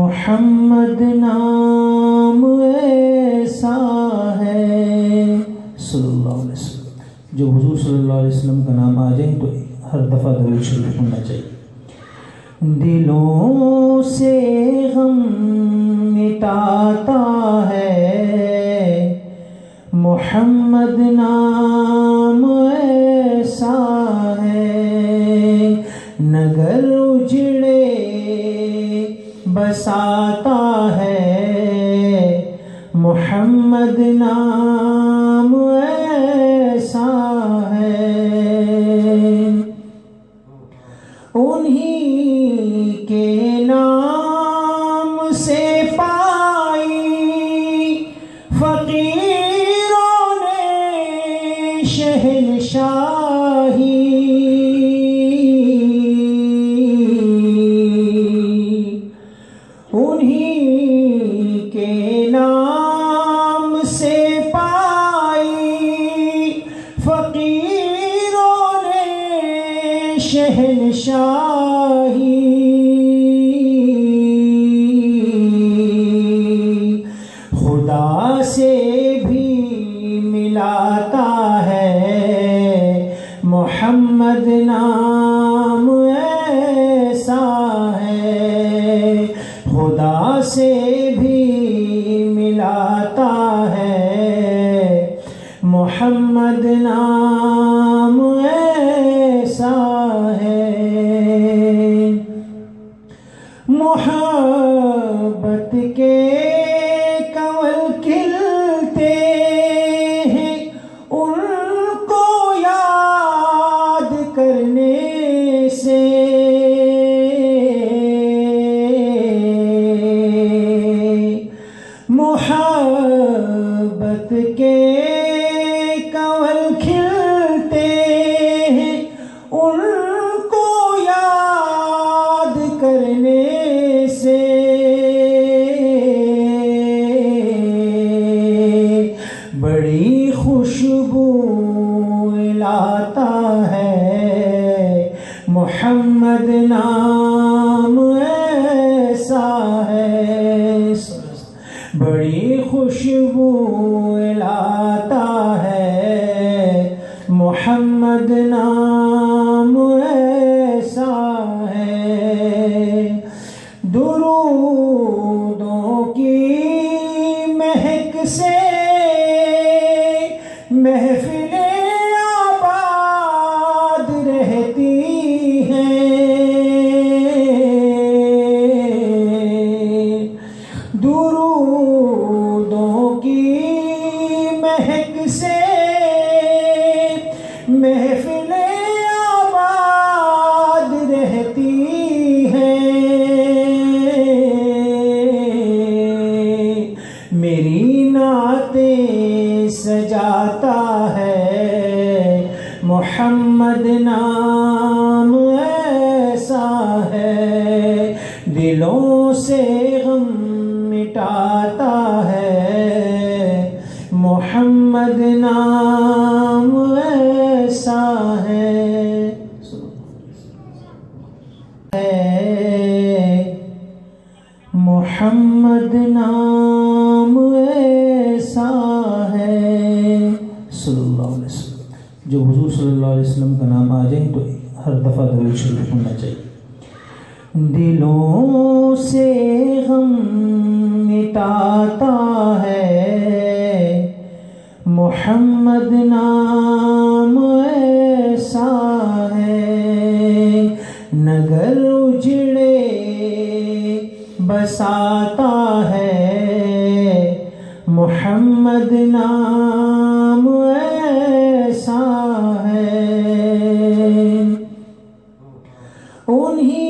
محمد نام ایسا ہے صلی اللہ علیہ وسلم. جو حضور صلی اللہ علیہ وسلم کا نام آ جائے تو ہر دفعہ درود شریف پڑھنا چاہیے. دلوں سے غم مٹاتا ہے محمد نام ایسا ہے. نگر اجڑے بساتا ہے محمد نام ایسا ہے. انہی کے نام سے پائی فقیروں نے شہنشاہی. انہی کے نام سے پائی فقیروں نے شہنشاہی. خدا سے بھی ملاتا ہے محمد نام ایسا ہے. خدا سے بھی ملاتا ہے محمد نام ایسا ہے. محبت کے کنول کھلتے ہیں ان کو یاد کرنے سے. محبت کے کنول کھلتے ہیں ان کو یاد کرنے سے. بڑی خوشبو لاتا ہے محمد نام ایسا ہے. بڑی خوشبو لاتا ہے محمد نام ایسا ہے. درودوں کی مہک سے محفلیں آباد رہتی ہیں. درودوں کی مہک سے محفلیں آباد رہتی ہیں. میری نعتیں سجاتا ہے محمد نام ایسا ہے. دلوں سے غم مٹاتا ہے محمد نام ایسا ہے. محمد نام ایسا ہے صلی اللہ علیہ وسلم. جو حضور صلی اللہ علیہ وسلم کا نام آ جائے تو ہر دفعہ درود شریف پڑھنا چاہیے. دلوں سے غم مٹاتا ہے محمد نام ایسا ہے. نگر اجڑے بساتا ہے محمد نام ایسا ہے. انہی